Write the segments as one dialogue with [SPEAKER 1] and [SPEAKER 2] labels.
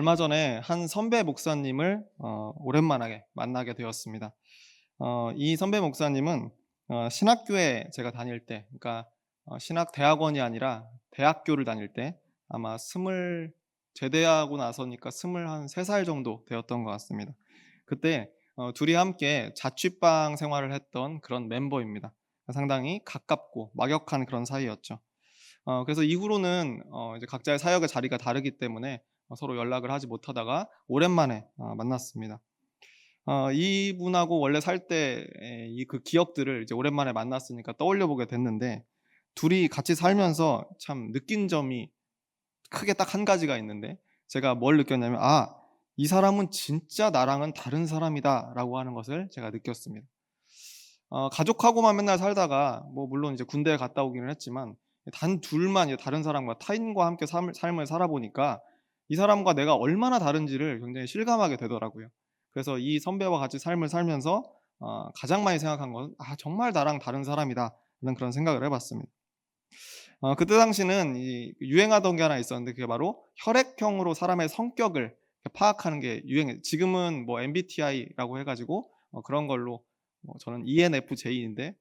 [SPEAKER 1] 얼마 전에 한 선배 목사님을 오랜만에 만나게 되었습니다. 이 선배 목사님은 신학교에 제가 다닐 때, 그러니까 신학 대학원이 아니라 대학교를 다닐 때 아마 제대하고 나서니까 23살 정도 되었던 것 같습니다. 그때 둘이 함께 자취방 생활을 했던 그런 멤버입니다. 상당히 가깝고 막역한 그런 사이였죠. 그래서 이후로는 이제 각자의 사역의 자리가 다르기 때문에 서로 연락을 하지 못하다가 오랜만에 만났습니다. 이분하고 원래 살 때 이 그 기억들을 이제 오랜만에 만났으니까 떠올려 보게 됐는데, 둘이 같이 살면서 참 느낀 점이 크게 딱 한 가지가 있는데, 제가 뭘 느꼈냐면 '아, 이 사람은 진짜 나랑은 다른 사람이다.'라고 하는 것을 제가 느꼈습니다. 가족하고만 맨날 살다가 뭐 물론 이제 군대에 갔다 오기는 했지만 단 둘만 이제 다른 사람과 타인과 함께 삶을 살아보니까 이 사람과 내가 얼마나 다른지를 굉장히 실감하게 되더라고요. 그래서 이 선배와 같이 삶을 살면서 가장 많이 생각한 것은 '아, 정말 나랑 다른 사람이다.'라는 그런 생각을 해 봤습니다. 그때 당시는 이 유행하던 게 하나 있었는데, 그게 바로 혈액형으로 사람의 성격을 파악하는 게 지금은 뭐 MBTI라고 해 가지고 그런 걸로, 저는 ENFJ인데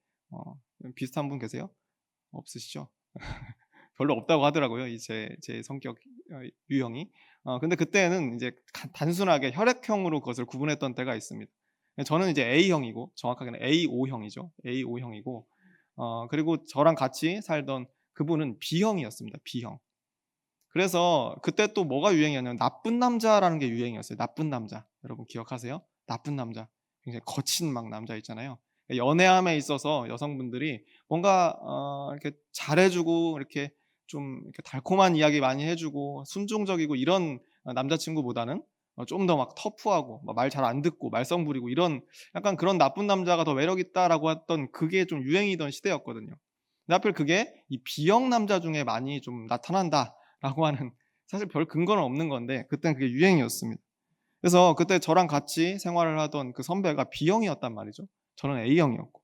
[SPEAKER 1] 비슷한 분 계세요? 없으시죠? 별로 없다고 하더라고요. 이 제 성격 유형이. 근데 그때는 이제 단순하게 혈액형으로 그것을 구분했던 때가 있습니다. 저는 이제 A형이고, 정확하게는 A5형이죠. A5형이고, 그리고 저랑 같이 살던 그분은 B형이었습니다. B형. 그래서 그때 또 뭐가 유행이었냐면 나쁜 남자라는 게 유행이었어요. 나쁜 남자. 여러분 기억하세요? 나쁜 남자. 굉장히 거친 막 남자 있잖아요. 연애함에 있어서 여성분들이 뭔가 이렇게 잘해 주고, 이렇게 좀 이렇게 달콤한 이야기 많이 해 주고 순종적이고 이런 남자 친구보다는 좀 더 막 터프하고 말 잘 안 듣고 말썽 부리고 이런, 약간 그런 나쁜 남자가 더 매력 있다라고 했던, 그게 좀 유행이던 시대였거든요. 근데 하필 그게 이 B형 남자 중에 많이 좀 나타난다라고 하는, 사실 별 근거는 없는 건데 그땐 그게 유행이었습니다. 그래서 그때 저랑 같이 생활을 하던 그 선배가 B형이었단 말이죠. 저는 A형이었고.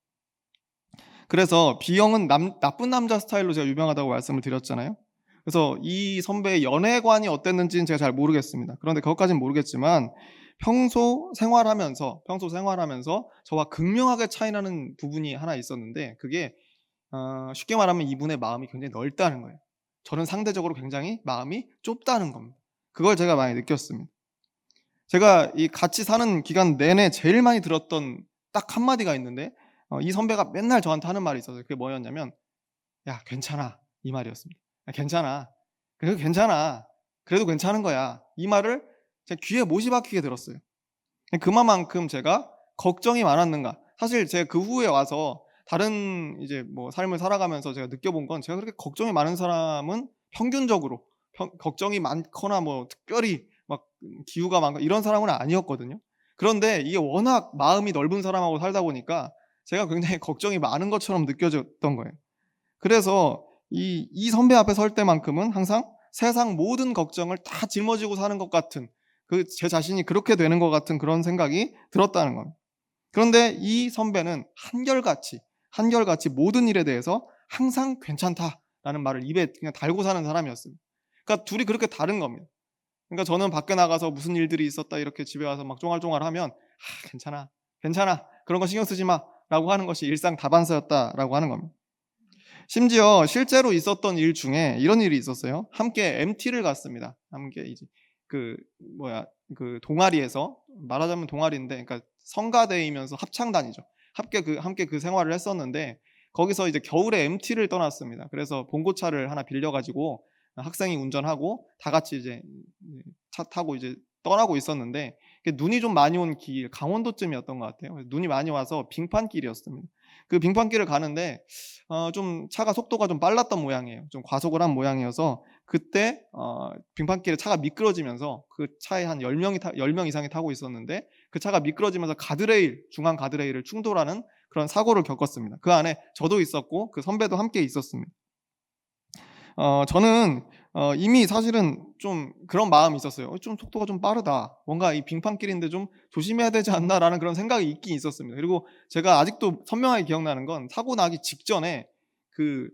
[SPEAKER 1] 그래서 B형은 나쁜 남자 스타일로 제가 유명하다고 말씀을 드렸잖아요. 그래서 이 선배의 연애관이 어땠는지는 제가 잘 모르겠습니다. 그런데 그것까지는 모르겠지만 평소 생활하면서 저와 극명하게 차이 나는 부분이 하나 있었는데, 그게 쉽게 말하면 이분의 마음이 굉장히 넓다는 거예요. 저는 상대적으로 굉장히 마음이 좁다는 겁니다. 그걸 제가 많이 느꼈습니다. 제가 이 같이 사는 기간 내내 제일 많이 들었던 딱 한마디가 있는데, 이 선배가 맨날 저한테 하는 말이 있었어요. 그게 뭐였냐면 "야, 괜찮아." 이 말이었습니다. "야, 괜찮아. 그래도 괜찮아. 그래도 괜찮은 거야." 이 말을 제 귀에 못이 박히게 들었어요. 그만큼 제가 걱정이 많았는가. 사실 제가 그 후에 와서 다른 이제 뭐 삶을 살아가면서 제가 느껴본 건, 제가 그렇게 걱정이 많은 사람은 평균적으로 걱정이 많거나 뭐 특별히 막 기우가 많고 이런 사람은 아니었거든요. 그런데 이게 워낙 마음이 넓은 사람하고 살다 보니까 제가 굉장히 걱정이 많은 것처럼 느껴졌던 거예요. 그래서 이 선배 앞에 설 때만큼은 항상 세상 모든 걱정을 다 짊어지고 사는 것 같은, 제 자신이 그렇게 되는 것 같은 그런 생각이 들었다는 겁니다. 그런데 이 선배는 한결같이 모든 일에 대해서 항상 "괜찮다."라는 말을 입에 그냥 달고 사는 사람이었습니다. 그러니까 둘이 그렇게 다른 겁니다. 그러니까 저는 밖에 나가서 "무슨 일들이 있었다." 이렇게 집에 와서 막 쫑알쫑알하면 "아, 괜찮아. 괜찮아. 그런 거 신경 쓰지 마."라고 하는 것이 일상 다반사였다라고 하는 겁니다. 심지어 실제로 있었던 일 중에 이런 일이 있었어요. 함께 MT를 갔습니다. 함께 이제 그 동아리에서, 말하자면 동아리인데, 그러니까 성가대이면서 합창단이죠. 함께 그 생활을 했었는데, 거기서 이제 겨울에 MT를 떠났습니다. 그래서 봉고차를 하나 빌려 가지고 학생이 운전하고 다 같이 이제 차 타고 이제 떠나고 있었는데, 눈이 좀 많이 온 길, 강원도쯤이었던 것 같아요. 그래서 눈이 많이 와서 빙판길이었습니다. 그 빙판길을 가는데 좀 차가 속도가 좀 빨랐던 모양이에요. 좀 과속을 한 모양이어서 그때 빙판길에 차가 미끄러지면서, 그 차에 한 10명 이상이 타고 있었는데 그 차가 미끄러지면서 중앙 가드레일을 충돌하는 그런 사고를 겪었습니다. 그 안에 저도 있었고 그 선배도 함께 있었습니다. 저는 이미 사실은 좀 그런 마음이 있었어요. '좀 속도가 좀 빠르다. 뭔가 이 빙판길인데 좀 조심해야 되지 않나.'라는 그런 생각이 있긴 있었습니다. 그리고 제가 아직도 선명하게 기억나는 건, 사고 나기 직전에 그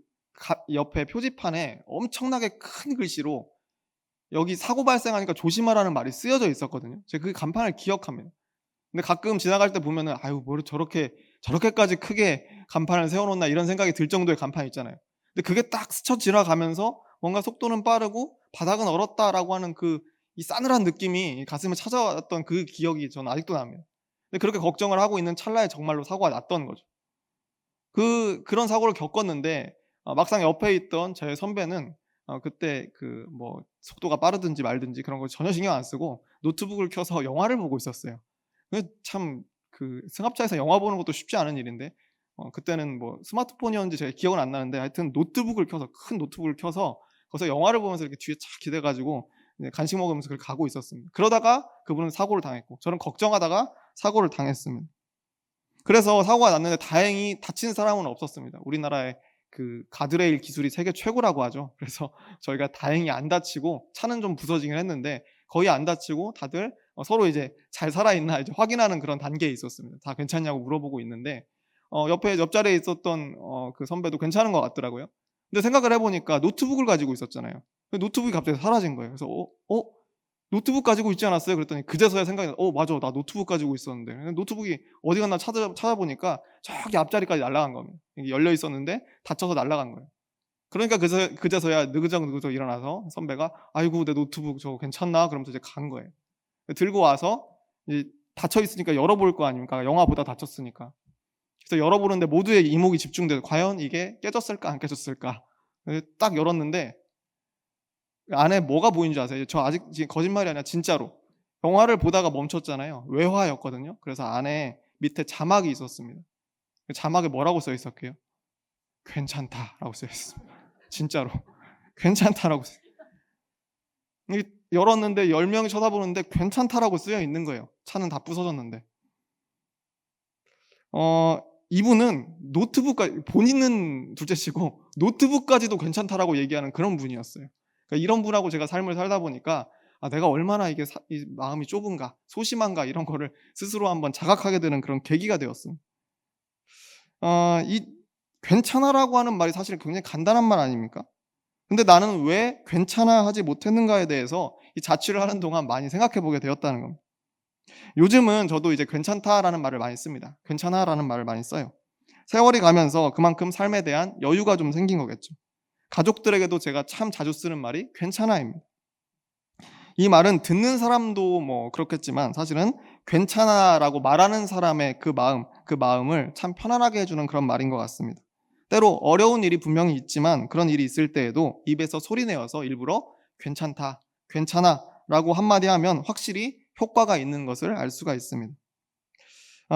[SPEAKER 1] 옆에 표지판에 엄청나게 큰 글씨로 여기 사고 발생하니까 조심하라는 말이 쓰여져 있었거든요. 제가 그 간판을 기억합니다. 근데 가끔 지나갈 때 보면은 '아유 뭐를 저렇게까지 크게 간판을 세워 놓나.' 이런 생각이 들 정도의 간판이 있잖아요. 근데 그게 딱 스쳐 지나가면서 뭔가 속도는 빠르고 '바닥은 얼었다.'라고 하는 이 싸늘한 느낌이 가슴을 찾아왔던 그 기억이 저는 아직도 납니다. 근데 그렇게 걱정을 하고 있는 찰나에 정말로 사고가 났던 거죠. 그런 사고를 겪었는데 막상 옆에 있던 제 선배는 그때 속도가 빠르든지 말든지 그런 거 전혀 신경 안 쓰고 노트북을 켜서 영화를 보고 있었어요. 참 승합차에서 영화 보는 것도 쉽지 않은 일인데 그때는 뭐 스마트폰이었는지 제가 기억은 안 나는데 하여튼 큰 노트북을 켜서 거기서 영화를 보면서 이렇게 뒤에 착 기대 가지고 이제 간식 먹으면서 그렇게 가고 있었습니다. 그러다가 그분은 사고를 당했고 저는 걱정하다가 사고를 당했습니다. 그래서 사고가 났는데 다행히 다친 사람은 없었습니다. 우리나라의 가드레일 기술이 세계 최고라고 하죠. 그래서 저희가 다행히 안 다치고 차는 좀 부서지긴 했는데 거의 안 다치고 다들 서로 이제 잘 살아있나 이제 확인하는 그런 단계에 있었습니다. 다 괜찮냐고 물어보고 있는데 옆자리에 있었던 그 선배도 괜찮은 것 같더라고요. 근데 생각을 해 보니까 노트북을 가지고 있었잖아요. 노트북이 갑자기 사라진 거예요. 그래서 노트북 가지고 있지 않았어요? 그랬더니 그제서야 생각이 맞아. 나 노트북 가지고 있었는데. 노트북이 어디 갔나 찾아보니까 저기 앞자리까지 날아간 겁니다. 이게 열려 있었는데 닫혀서 날아간 거예요. 그러니까 그제서야 느그적 일어나서 선배가 "아이고 내 노트북 저거 괜찮나?" 그러면서 이제 간 거예요. 들고 와서 이제 닫혀 있으니까 열어볼 거 아닙니까? 영화 보다 다쳤으니까. 그래서 열어보는데 모두의 이목이 집중돼서 '과연 이게 깨졌을까 안 깨졌을까?' 딱 열었는데 안에 뭐가 보이는 줄 아세요? 저 아직 지금 거짓말이 아니라 진짜로. 영화를 보다가 멈췄잖아요. 외화였거든요. 그래서 안에 밑에 자막이 있었습니다. 그 자막에 뭐라고 써 있었게요? "괜찮다."라고 써 있었습니다. 진짜로. "괜찮다."라고 열었는데 10명이 쳐다보는데 "괜찮다."라고 쓰여 있는 거예요. 차는 다 부서졌는데. 이분은 본인은 둘째치고 노트북까지도 "괜찮다."라고 얘기하는 그런 분이었어요. 그러니까 이런 분하고 제가 삶을 살다 보니까 '아 내가 얼마나 이 마음이 좁은가, 소심한가.' 이런 거를 스스로 한번 자각하게 되는 그런 계기가 되었습니다. 이 "괜찮아."라고 하는 말이 사실 굉장히 간단한 말 아닙니까? 근데 나는 왜 '괜찮아.' 하지 못했는가에 대해서 이 자취를 하는 동안 많이 생각해 보게 되었다는 겁니다. 요즘은 저도 이제 "괜찮다."라는 말을 많이 씁니다. "괜찮아."라는 말을 많이 써요. 세월이 가면서 그만큼 삶에 대한 여유가 좀 생긴 거겠죠. 가족들에게도 제가 참 자주 쓰는 말이 "괜찮아."입니다. 이 말은 듣는 사람도 뭐 그렇겠지만 사실은 "괜찮아."라고 말하는 사람의 그 마음을 참 편안하게 해 주는 그런 말인 것 같습니다. 때로 어려운 일이 분명히 있지만 그런 일이 있을 때에도 입에서 소리 내어서 일부러 "괜찮다. 괜찮아."라고 한마디 하면 확실히 효과가 있는 것을 알 수가 있습니다.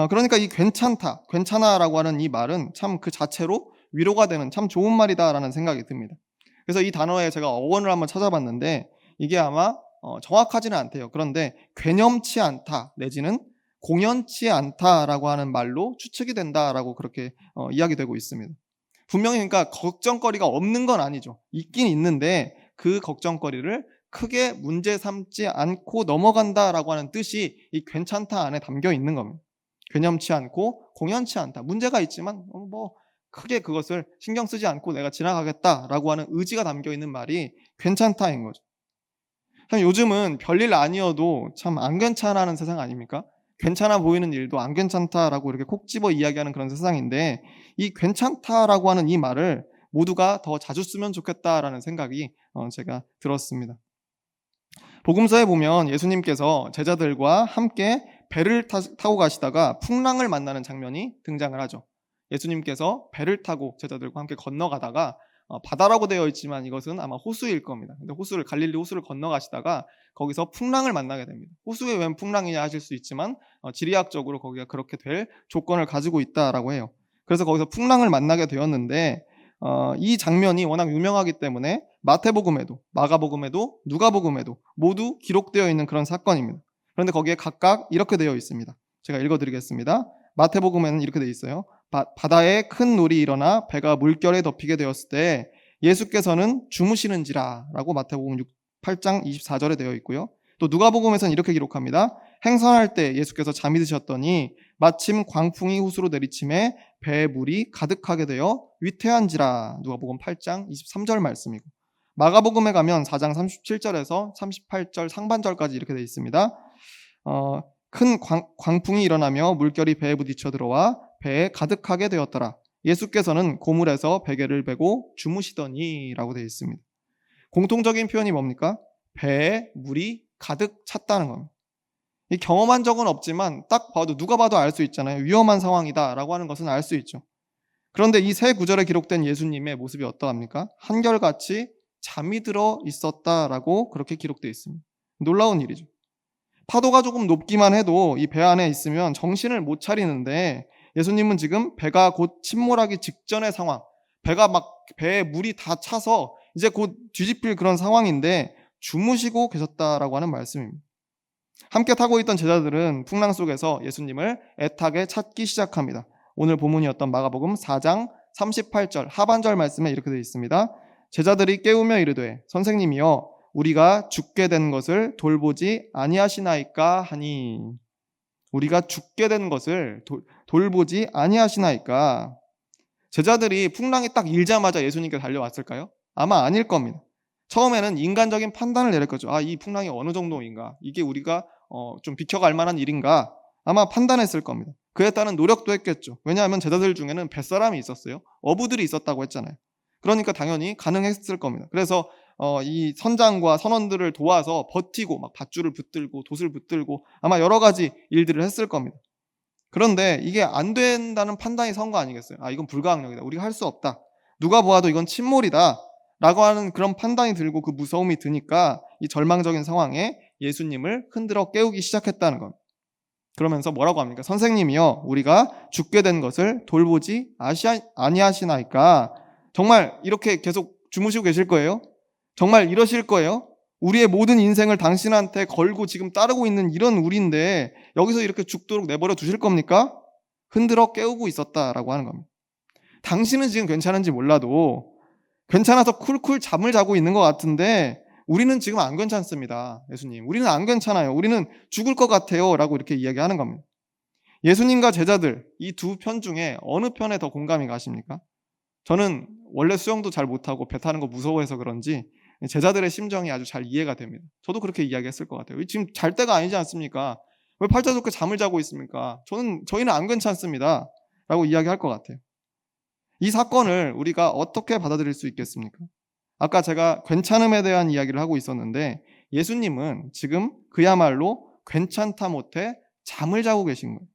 [SPEAKER 1] 그러니까 이 "괜찮다. 괜찮아."라고 하는 이 말은 참 그 자체로 위로가 되는 '참 좋은 말이다.'라는 생각이 듭니다. 그래서 이 단어에 제가 어원을 한번 찾아봤는데 이게 아마 정확하지는 않대요. 그런데 "괴념치 않다." 내지는 "공연치 않다."라고 하는 말로 추측이 된다라고 그렇게 이야기되고 있습니다. 분명히 그러니까 걱정거리가 없는 건 아니죠. 있긴 있는데 그 걱정거리를 크게 문제 삼지 않고 넘어간다라고 하는 뜻이 이 "괜찮다." 안에 담겨 있는 겁니다. 괴념치 않고 공연치 않다. 문제가 있지만 크게 그것을 신경 쓰지 않고 '내가 지나가겠다.'라고 하는 의지가 담겨 있는 말이 "괜찮다."인 거죠. 참 요즘은 별일 아니어도 참 "안 괜찮아."는 세상 아닙니까? 괜찮아 보이는 일도 "안 괜찮다."라고 이렇게 콕 집어 이야기하는 그런 세상인데 이 "괜찮다."라고 하는 이 말을 모두가 더 자주 쓰면 좋겠다라는 생각이 제가 들었습니다. 복음서에 보면 예수님께서 제자들과 함께 배를 타고 가시다가 풍랑을 만나는 장면이 등장을 하죠. 예수님께서 배를 타고 제자들과 함께 건너가다가 바다라고 되어 있지만 이것은 아마 호수일 겁니다. 근데 갈릴리 호수를 건너가시다가 거기서 풍랑을 만나게 됩니다. 호수에 웬 풍랑이냐 하실 수 있지만 지리학적으로 거기가 그렇게 될 조건을 가지고 있다라고 해요. 그래서 거기서 풍랑을 만나게 되었는데 이 장면이 워낙 유명하기 때문에 마태복음에도 마가복음에도 누가복음에도 모두 기록되어 있는 그런 사건입니다. 그런데 거기에 각각 이렇게 되어 있습니다. 제가 읽어드리겠습니다. 마태복음에는 이렇게 되어 있어요. 바다에 큰 놀이 일어나 배가 물결에 덮이게 되었을 때 예수께서는 주무시는지라 라고 마태복음 8장 24절에 되어 있고요. 또 누가복음에서는 이렇게 기록합니다. 행선할 때 예수께서 잠이 드셨더니 마침 광풍이 호수로 내리침에 배에 물이 가득하게 되어 위태한지라. 누가복음 8장 23절 말씀이고 마가복음에 가면 4장 37절에서 38절 상반절까지 이렇게 되어 있습니다. 큰 광풍이 일어나며 물결이 배에 부딪혀 들어와 배에 가득하게 되었더라. 예수께서는 고물에서 베개를 베고 주무시더니라고 되어 있습니다. 공통적인 표현이 뭡니까? 배에 물이 가득 찼다는 겁니다. 이 경험한 적은 없지만 딱 봐도 누가 봐도 알 수 있잖아요. 위험한 상황이다라고 하는 것은 알 수 있죠. 그런데 이 세 구절에 기록된 예수님의 모습이 어떠합니까? 한결같이 잠이 들어 있었다라고 그렇게 기록되어 있습니다. 놀라운 일이죠. 파도가 조금 높기만 해도 이 배 안에 있으면 정신을 못 차리는데 예수님은 지금 배가 곧 침몰하기 직전의 상황, 배에 물이 다 차서 이제 곧 뒤집힐 그런 상황인데 주무시고 계셨다라고 하는 말씀입니다. 함께 타고 있던 제자들은 풍랑 속에서 예수님을 애타게 찾기 시작합니다. 오늘 본문이었던 마가복음 4장 38절 하반절 말씀에 이렇게 되어 있습니다. 제자들이 깨우며 이르되 선생님이여 우리가 죽게 된 것을 돌보지 아니하시나이까 하니, 우리가 죽게 된 것을 돌보지 아니하시나이까. 제자들이 풍랑이 딱 일자마자 예수님께 달려왔을까요? 아마 아닐 겁니다. 처음에는 인간적인 판단을 내릴 거죠. 이 풍랑이 어느 정도인가? 이게 우리가 좀 비켜갈 만한 일인가? 아마 판단했을 겁니다. 그에 따른 노력도 했겠죠. 왜냐하면 제자들 중에는 뱃사람이 있었어요. 어부들이 있었다고 했잖아요. 그러니까 당연히 가능했을 겁니다. 그래서 이 선장과 선원들을 도와서 버티고 막 밧줄을 붙들고 돛을 붙들고 아마 여러 가지 일들을 했을 겁니다. 그런데 이게 안 된다는 판단이 선 거 아니겠어요? 이건 불가항력이다. 우리가 할 수 없다. 누가 보아도 이건 침몰이다. 라고 하는 그런 판단이 들고 그 무서움이 드니까 이 절망적인 상황에 예수님을 흔들어 깨우기 시작했다는 겁니다. 그러면서 뭐라고 합니까? 선생님이여 우리가 죽게 된 것을 돌보지 아니하시나이까. 정말 이렇게 계속 주무시고 계실 거예요? 정말 이러실 거예요? 우리의 모든 인생을 당신한테 걸고 지금 따르고 있는 이런 우리인데 여기서 이렇게 죽도록 내버려 두실 겁니까? 흔들어 깨우고 있었다라고 하는 겁니다. 당신은 지금 괜찮은지 몰라도 괜찮아서 쿨쿨 잠을 자고 있는 것 같은데 우리는 지금 안 괜찮습니다. 예수님, 우리는 안 괜찮아요. 우리는 죽을 것 같아요. 라고 이렇게 이야기하는 겁니다. 예수님과 제자들 이 두 편 중에 어느 편에 더 공감이 가십니까? 저는 원래 수영도 잘 못하고 배 타는 거 무서워해서 그런지 제자들의 심정이 아주 잘 이해가 됩니다. 저도 그렇게 이야기했을 것 같아요. 지금 잘 때가 아니지 않습니까? 왜 팔자 좋게 잠을 자고 있습니까? 저희는 안 괜찮습니다. 라고 이야기할 것 같아요. 이 사건을 우리가 어떻게 받아들일 수 있겠습니까? 아까 제가 괜찮음에 대한 이야기를 하고 있었는데 예수님은 지금 그야말로 괜찮다 못해 잠을 자고 계신 거예요.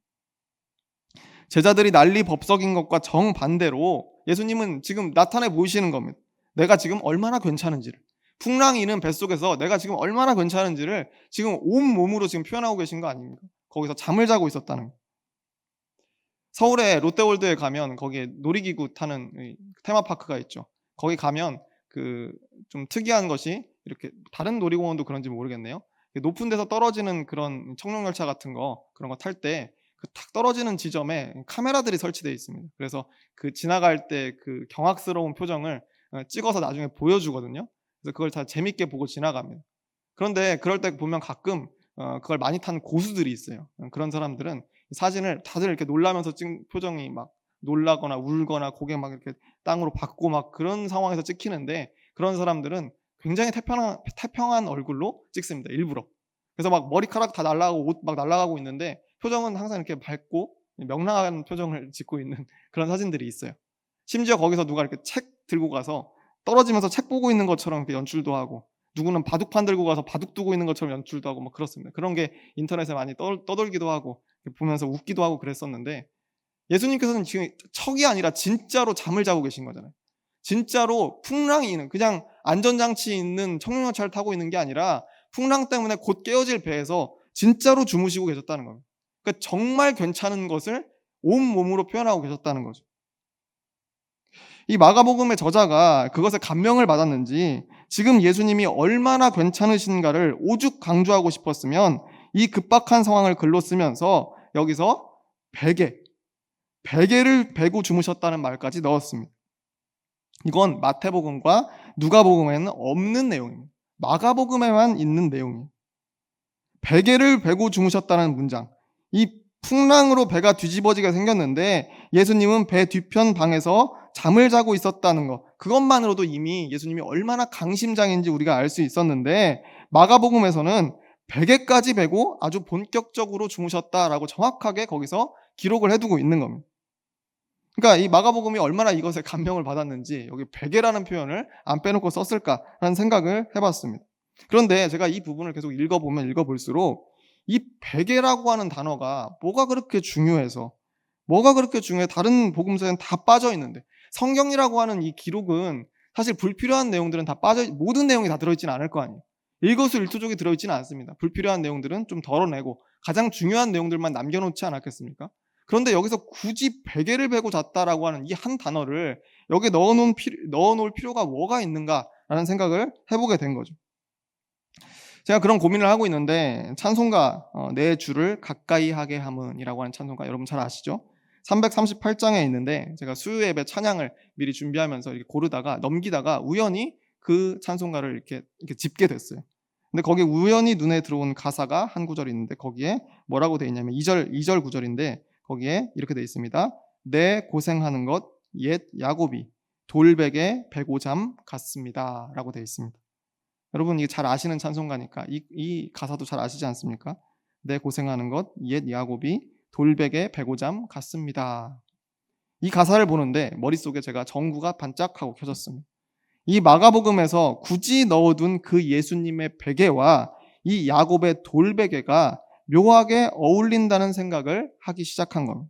[SPEAKER 1] 제자들이 난리 법석인 것과 정반대로 예수님은 지금 나타내 보이시는 겁니다. 내가 지금 얼마나 괜찮은지를, 풍랑이 있는 뱃속에서 내가 지금 얼마나 괜찮은지를 지금 온몸으로 지금 표현하고 계신 거 아닙니까? 거기서 잠을 자고 있었다는 거예요. 서울의 롯데월드에 가면 거기에 놀이기구 타는 테마파크가 있죠. 거기 가면 그 좀 특이한 것이 이렇게 다른 놀이공원도 그런지 모르겠네요. 높은 데서 떨어지는 그런 청룡열차 같은 거 그런 거 탈 때 그 탁 떨어지는 지점에 카메라들이 설치되어 있습니다. 그래서 그 지나갈 때 그 경악스러운 표정을 찍어서 나중에 보여주거든요. 그래서 그걸 다 재밌게 보고 지나갑니다. 그런데 그럴 때 보면 가끔 그걸 많이 탄 고수들이 있어요. 그런 사람들은 사진을 다들 이렇게 놀라면서 찍은 표정이 막 놀라거나 울거나 고개 막 이렇게 땅으로 박고 막 그런 상황에서 찍히는데 그런 사람들은 굉장히 태평한 얼굴로 찍습니다. 일부러. 그래서 막 머리카락 다 날아가고 옷 막 날아가고 있는데 표정은 항상 이렇게 밝고 명랑한 표정을 짓고 있는 그런 사진들이 있어요. 심지어 거기서 누가 이렇게 책 들고 가서 떨어지면서 책 보고 있는 것처럼 이렇게 연출도 하고 누구는 바둑판 들고 가서 바둑 두고 있는 것처럼 연출도 하고 막 그렇습니다. 그런 게 인터넷에 많이 떠돌기도 하고 보면서 웃기도 하고 그랬었는데 예수님께서는 지금 척이 아니라 진짜로 잠을 자고 계신 거잖아요. 진짜로 풍랑이 있는 그냥 안전장치 있는 청룡열차를 타고 있는 게 아니라 풍랑 때문에 곧 깨어질 배에서 진짜로 주무시고 계셨다는 겁니다. 그러니까 정말 괜찮은 것을 온몸으로 표현하고 계셨다는 거죠. 이 마가복음의 저자가 그것에 감명을 받았는지 지금 예수님이 얼마나 괜찮으신가를 오죽 강조하고 싶었으면 이 급박한 상황을 글로 쓰면서 여기서 베개를 베고 주무셨다는 말까지 넣었습니다. 이건 마태복음과 누가복음에는 없는 내용입니다. 마가복음에만 있는 내용이에요. 베개를 베고 주무셨다는 문장. 이 풍랑으로 배가 뒤집어지게 생겼는데 예수님은 배 뒤편 방에서 잠을 자고 있었다는 것. 그것만으로도 이미 예수님이 얼마나 강심장인지 우리가 알 수 있었는데 마가복음에서는 베개까지 베고 아주 본격적으로 죽으셨다라고 정확하게 거기서 기록을 해두고 있는 겁니다. 그러니까 이 마가복음이 얼마나 이것에 감명을 받았는지 여기 베개라는 표현을 안 빼놓고 썼을까라는 생각을 해봤습니다. 그런데 제가 이 부분을 계속 읽어보면 읽어볼수록 이 베개라고 하는 단어가 뭐가 그렇게 중요해서 다른 복음서에는 다 빠져 있는데 성경이라고 하는 이 기록은 사실 불필요한 내용들은 모든 내용이 다 들어있지는 않을 거 아니에요. 일거수일투족이 들어있지는 않습니다. 불필요한 내용들은 좀 덜어내고 가장 중요한 내용들만 남겨놓지 않았겠습니까? 그런데 여기서 굳이 베개를 베고 잤다라고 하는 이 한 단어를 여기에 넣어놓을 필요가 뭐가 있는가라는 생각을 해보게 된 거죠. 제가 그런 고민을 하고 있는데 찬송가 내 주를 가까이 하게 함은이라고 하는 찬송가 여러분 잘 아시죠? 338장에 있는데 제가 수요 예배 찬양을 미리 준비하면서 이렇게 고르다가 넘기다가 우연히 그 찬송가를 이렇게 짚게 됐어요. 근데 거기에 우연히 눈에 들어온 가사가 한 구절이 있는데 거기에 뭐라고 돼 있냐면 2절 구절인데 거기에 이렇게 돼 있습니다. 내 고생하는 것 옛 야곱이 돌베개 베고잠 같습니다 라고 돼 있습니다. 여러분 이게 잘 아시는 찬송가니까 이 가사도 잘 아시지 않습니까? 내 고생하는 것 옛 야곱이 돌베개 베고잠 같습니다. 이 가사를 보는데 머릿속에 제가 전구가 반짝하고 켜졌습니다. 이 마가복음에서 굳이 넣어둔 그 예수님의 베개와 이 야곱의 돌베개가 묘하게 어울린다는 생각을 하기 시작한 겁니다.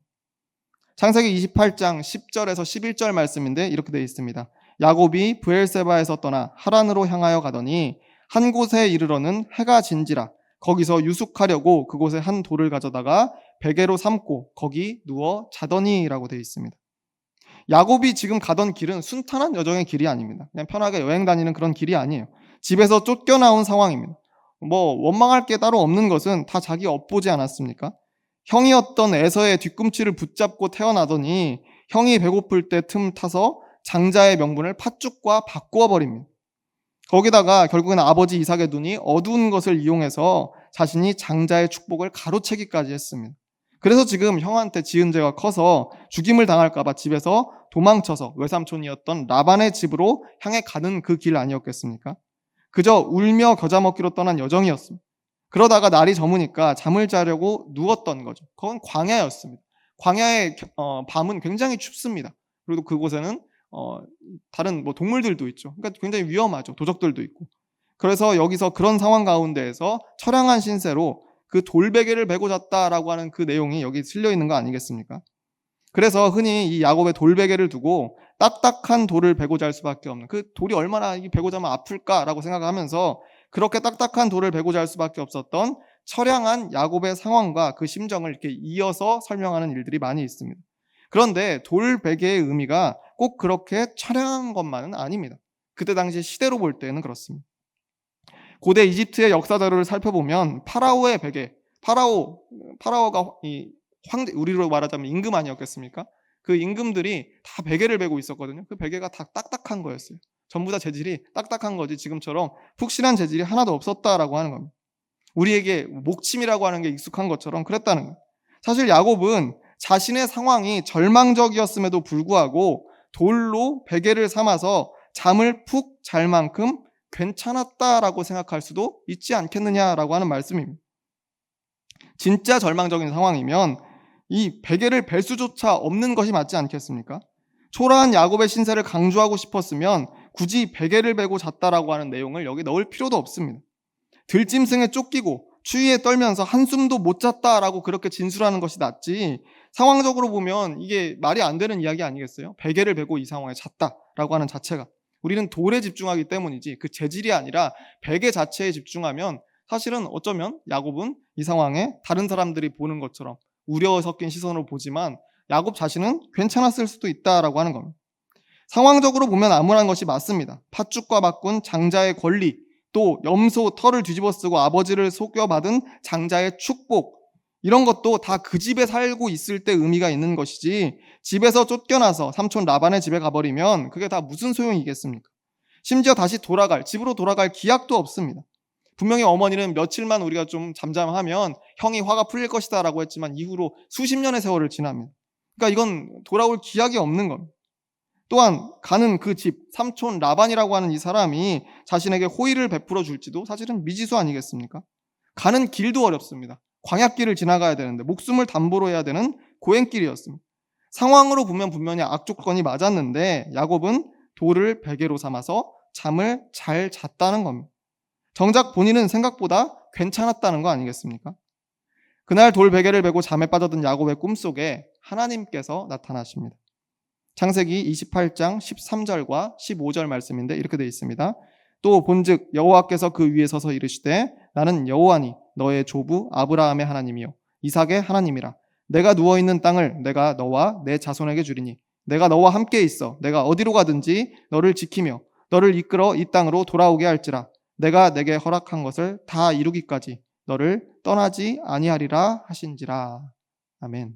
[SPEAKER 1] 창세기 28장 10절에서 11절 말씀인데 이렇게 되어 있습니다. 야곱이 브엘세바에서 떠나 하란으로 향하여 가더니 한 곳에 이르러는 해가 진지라 거기서 유숙하려고 그곳에 한 돌을 가져다가 베개로 삼고 거기 누워 자더니라고 되어 있습니다. 야곱이 지금 가던 길은 순탄한 여정의 길이 아닙니다. 그냥 편하게 여행 다니는 그런 길이 아니에요. 집에서 쫓겨나온 상황입니다. 원망할 게 따로 없는 것은 다 자기 업보지 않았습니까? 형이었던 에서의 뒤꿈치를 붙잡고 태어나더니 형이 배고플 때 틈 타서 장자의 명분을 팥죽과 바꾸어 버립니다. 거기다가 결국에는 아버지 이삭의 눈이 어두운 것을 이용해서 자신이 장자의 축복을 가로채기까지 했습니다. 그래서 지금 형한테 지은 죄가 커서 죽임을 당할까봐 집에서 도망쳐서 외삼촌이었던 라반의 집으로 향해 가는 그 길 아니었겠습니까? 그저 울며 겨자 먹기로 떠난 여정이었습니다. 그러다가 날이 저무니까 잠을 자려고 누웠던 거죠. 그건 광야였습니다. 광야의 밤은 굉장히 춥습니다. 그리고 그곳에는 다른 동물들도 있죠. 그러니까 굉장히 위험하죠. 도적들도 있고. 그래서 여기서 그런 상황 가운데에서 처량한 신세로 그 돌베개를 베고 잤다라고 하는 그 내용이 여기 실려 있는 거 아니겠습니까? 그래서 흔히 이 야곱의 돌베개를 두고 딱딱한 돌을 베고 잘 수밖에 없는 그 돌이 얼마나 베고 자면 아플까라고 생각하면서 그렇게 딱딱한 돌을 베고 잘 수밖에 없었던 처량한 야곱의 상황과 그 심정을 이렇게 이어서 설명하는 일들이 많이 있습니다. 그런데 돌베개의 의미가 꼭 그렇게 처량한 것만은 아닙니다. 그때 당시 시대로 볼 때는 그렇습니다. 고대 이집트의 역사 자료를 살펴보면 파라오의 베개, 파라오가 이 황제, 우리로 말하자면 임금 아니었겠습니까? 그 임금들이 다 베개를 베고 있었거든요. 그 베개가 다 딱딱한 거였어요. 전부 다 재질이 딱딱한 거지 지금처럼 푹신한 재질이 하나도 없었다라고 하는 겁니다. 우리에게 목침이라고 하는 게 익숙한 것처럼 그랬다는 거예요. 사실 야곱은 자신의 상황이 절망적이었음에도 불구하고 돌로 베개를 삼아서 잠을 푹 잘 만큼 괜찮았다라고 생각할 수도 있지 않겠느냐라고 하는 말씀입니다. 진짜 절망적인 상황이면 이 베개를 벨 수조차 없는 것이 맞지 않겠습니까? 초라한 야곱의 신세를 강조하고 싶었으면 굳이 베개를 베고 잤다라고 하는 내용을 여기 넣을 필요도 없습니다. 들짐승에 쫓기고 추위에 떨면서 한숨도 못 잤다라고 그렇게 진술하는 것이 낫지 상황적으로 보면 이게 말이 안 되는 이야기 아니겠어요? 베개를 베고 이 상황에 잤다라고 하는 자체가 우리는 돌에 집중하기 때문이지 그 재질이 아니라 베개 자체에 집중하면 사실은 어쩌면 야곱은 이 상황에 다른 사람들이 보는 것처럼 우려 섞인 시선으로 보지만 야곱 자신은 괜찮았을 수도 있다라고 하는 겁니다. 상황적으로 보면 암울한 것이 맞습니다. 팥죽과 바꾼 장자의 권리, 또 염소 털을 뒤집어 쓰고 아버지를 속여받은 장자의 축복, 이런 것도 다 그 집에 살고 있을 때 의미가 있는 것이지 집에서 쫓겨나서 삼촌 라반의 집에 가버리면 그게 다 무슨 소용이겠습니까? 심지어 다시 집으로 돌아갈 기약도 없습니다. 분명히 어머니는 며칠만 우리가 좀 잠잠하면 형이 화가 풀릴 것이다 라고 했지만 이후로 수십 년의 세월을 지납니다. 그러니까 이건 돌아올 기약이 없는 겁니다. 또한 가는 그 집, 삼촌 라반이라고 하는 이 사람이 자신에게 호의를 베풀어 줄지도 사실은 미지수 아니겠습니까? 가는 길도 어렵습니다. 광야길을 지나가야 되는데 목숨을 담보로 해야 되는 고행길이었습니다. 상황으로 보면 분명히 악조건이 맞았는데 야곱은 돌을 베개로 삼아서 잠을 잘 잤다는 겁니다. 정작 본인은 생각보다 괜찮았다는 거 아니겠습니까? 그날 돌 베개를 베고 잠에 빠져든 야곱의 꿈속에 하나님께서 나타나십니다. 창세기 28장 13절과 15절 말씀인데 이렇게 되어 있습니다. 또 본즉 여호와께서 그 위에 서서 이르시되 나는 여호와니 너의 조부 아브라함의 하나님이요 이삭의 하나님이라. 내가 누워있는 땅을 내가 너와 내 자손에게 주리니 내가 너와 함께 있어 내가 어디로 가든지 너를 지키며 너를 이끌어 이 땅으로 돌아오게 할지라. 내가 내게 허락한 것을 다 이루기까지 너를 떠나지 아니하리라 하신지라. 아멘.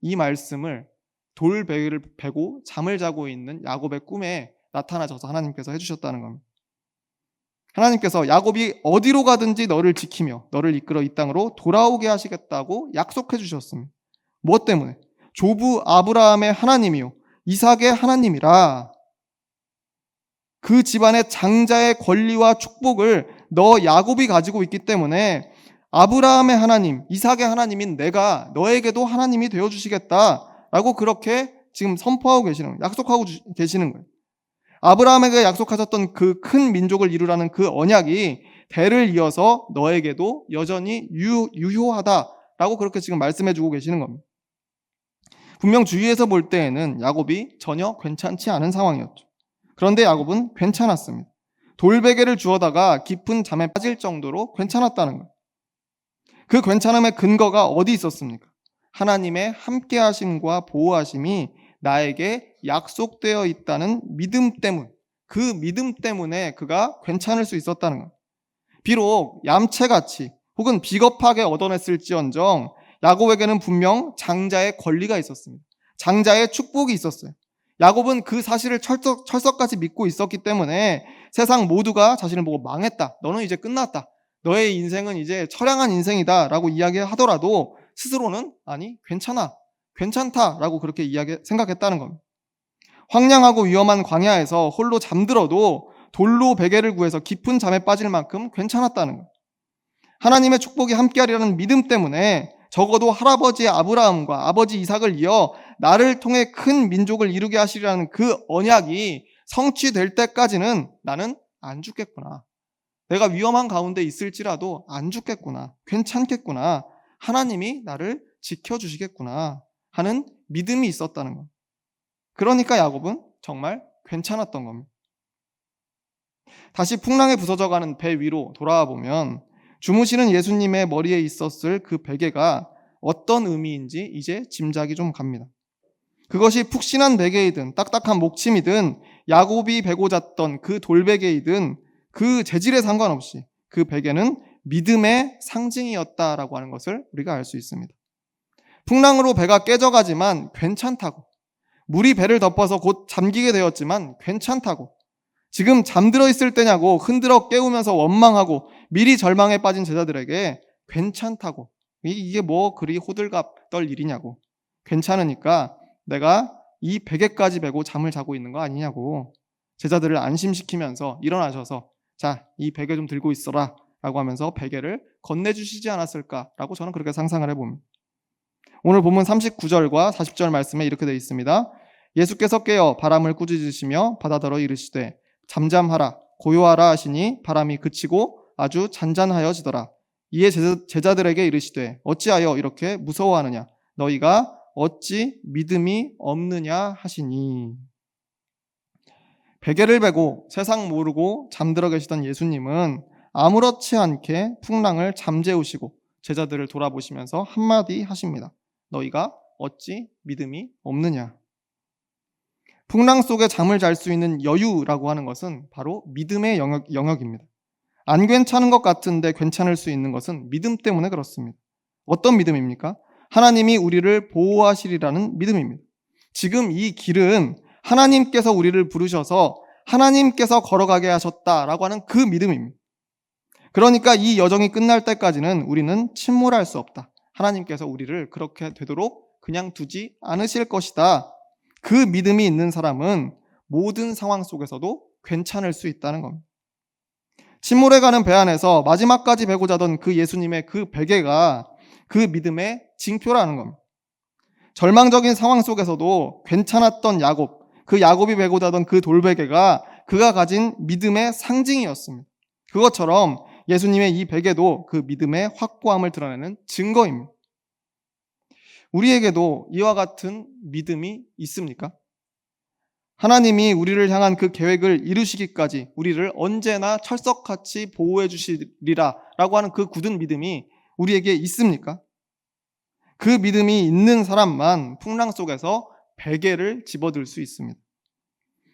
[SPEAKER 1] 이 말씀을 돌 베개를 베고 잠을 자고 있는 야곱의 꿈에 나타나셔서 하나님께서 해주셨다는 겁니다. 하나님께서 야곱이 어디로 가든지 너를 지키며 너를 이끌어 이 땅으로 돌아오게 하시겠다고 약속해 주셨습니다. 무엇 때문에? 조부 아브라함의 하나님이요 이삭의 하나님이라. 그 집안의 장자의 권리와 축복을 너 야곱이 가지고 있기 때문에 아브라함의 하나님, 이삭의 하나님인 내가 너에게도 하나님이 되어주시겠다라고 그렇게 지금 선포하고 계시는 거예요. 약속하고 계시는 거예요. 아브라함에게 약속하셨던 그 큰 민족을 이루라는 그 언약이 대를 이어서 너에게도 여전히 유효하다라고 그렇게 지금 말씀해주고 계시는 겁니다. 분명 주위에서 볼 때에는 야곱이 전혀 괜찮지 않은 상황이었죠. 그런데 야곱은 괜찮았습니다. 돌베개를 주워다가 깊은 잠에 빠질 정도로 괜찮았다는 거예요. 그 괜찮음의 근거가 어디 있었습니까? 하나님의 함께하심과 보호하심이 나에게 약속되어 있다는 믿음 때문, 그 믿음 때문에 그가 괜찮을 수 있었다는 거예요. 비록 얌체같이 혹은 비겁하게 얻어냈을지언정 야곱에게는 분명 장자의 권리가 있었습니다. 장자의 축복이 있었어요. 야곱은 그 사실을 철석같이 믿고 있었기 때문에 세상 모두가 자신을 보고 망했다, 너는 이제 끝났다, 너의 인생은 이제 처량한 인생이다 라고 이야기하더라도 스스로는 아니 괜찮아, 괜찮다라고 그렇게 생각했다는 겁니다. 황량하고 위험한 광야에서 홀로 잠들어도 돌로 베개를 구해서 깊은 잠에 빠질 만큼 괜찮았다는 거예요. 하나님의 축복이 함께하리라는 믿음 때문에 적어도 할아버지 아브라함과 아버지 이삭을 이어 나를 통해 큰 민족을 이루게 하시리라는 그 언약이 성취될 때까지는 나는 안 죽겠구나. 내가 위험한 가운데 있을지라도 안 죽겠구나. 괜찮겠구나. 하나님이 나를 지켜주시겠구나 하는 믿음이 있었다는 겁니다. 그러니까 야곱은 정말 괜찮았던 겁니다. 다시 풍랑에 부서져가는 배 위로 돌아와 보면 주무시는 예수님의 머리에 있었을 그 베개가 어떤 의미인지 이제 짐작이 좀 갑니다. 그것이 푹신한 베개이든 딱딱한 목침이든 야곱이 베고 잤던 그 돌베개이든 그 재질에 상관없이 그 베개는 믿음의 상징이었다라고 하는 것을 우리가 알 수 있습니다. 풍랑으로 배가 깨져가지만 괜찮다고, 물이 배를 덮어서 곧 잠기게 되었지만 괜찮다고, 지금 잠들어 있을 때냐고 흔들어 깨우면서 원망하고 미리 절망에 빠진 제자들에게 괜찮다고, 이게 뭐 그리 호들갑 떨 일이냐고, 괜찮으니까 내가 이 베개까지 베고 잠을 자고 있는 거 아니냐고 제자들을 안심시키면서 일어나셔서 자, 이 베개 좀 들고 있어라 라고 하면서 베개를 건네주시지 않았을까라고 저는 그렇게 상상을 해봅니다. 오늘 본문 39절과 40절 말씀에 이렇게 되어 있습니다. 예수께서 깨어 바람을 꾸짖으시며 바다더러 이르시되 잠잠하라 고요하라 하시니 바람이 그치고 아주 잔잔하여지더라. 이에 제자들에게 이르시되 어찌하여 이렇게 무서워하느냐 너희가 어찌 믿음이 없느냐 하시니. 베개를 베고 세상 모르고 잠들어 계시던 예수님은 아무렇지 않게 풍랑을 잠재우시고 제자들을 돌아보시면서 한마디 하십니다. 너희가 어찌 믿음이 없느냐. 풍랑 속에 잠을 잘 수 있는 여유라고 하는 것은 바로 믿음의 영역입니다. 안 괜찮은 것 같은데 괜찮을 수 있는 것은 믿음 때문에 그렇습니다. 어떤 믿음입니까? 하나님이 우리를 보호하시리라는 믿음입니다. 지금 이 길은 하나님께서 우리를 부르셔서 하나님께서 걸어가게 하셨다라고 하는 그 믿음입니다. 그러니까 이 여정이 끝날 때까지는 우리는 침몰할 수 없다. 하나님께서 우리를 그렇게 되도록 그냥 두지 않으실 것이다. 그 믿음이 있는 사람은 모든 상황 속에서도 괜찮을 수 있다는 겁니다. 침몰해가는 배 안에서 마지막까지 베고 자던 그 예수님의 그 베개가 그 믿음의 징표라는 겁니다. 절망적인 상황 속에서도 괜찮았던 야곱, 그 야곱이 베고 자던 그 돌베개가 그가 가진 믿음의 상징이었습니다. 그것처럼 예수님의 이 베개도 그 믿음의 확고함을 드러내는 증거입니다. 우리에게도 이와 같은 믿음이 있습니까? 하나님이 우리를 향한 그 계획을 이루시기까지 우리를 언제나 철석같이 보호해 주시리라 라고 하는 그 굳은 믿음이 우리에게 있습니까? 그 믿음이 있는 사람만 풍랑 속에서 베개를 집어들 수 있습니다.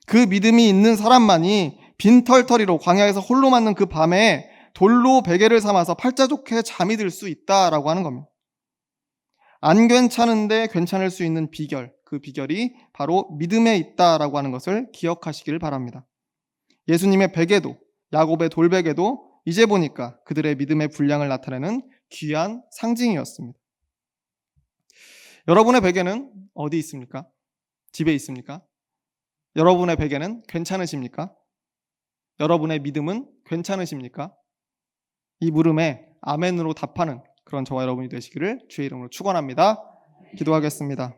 [SPEAKER 1] 그 믿음이 있는 사람만이 빈털터리로 광야에서 홀로 맞는 그 밤에 돌로 베개를 삼아서 팔자 좋게 잠이 들 수 있다라고 하는 겁니다. 안 괜찮은데 괜찮을 수 있는 비결, 그 비결이 바로 믿음에 있다라고 하는 것을 기억하시기를 바랍니다. 예수님의 베개도 야곱의 돌베개도 이제 보니까 그들의 믿음의 분량을 나타내는 귀한 상징이었습니다. 여러분의 베개는 어디 있습니까? 집에 있습니까? 여러분의 베개는 괜찮으십니까? 여러분의 믿음은 괜찮으십니까? 이 물음에 아멘으로 답하는 그런 저와 여러분이 되시기를 주의 이름으로 축원합니다. 기도하겠습니다.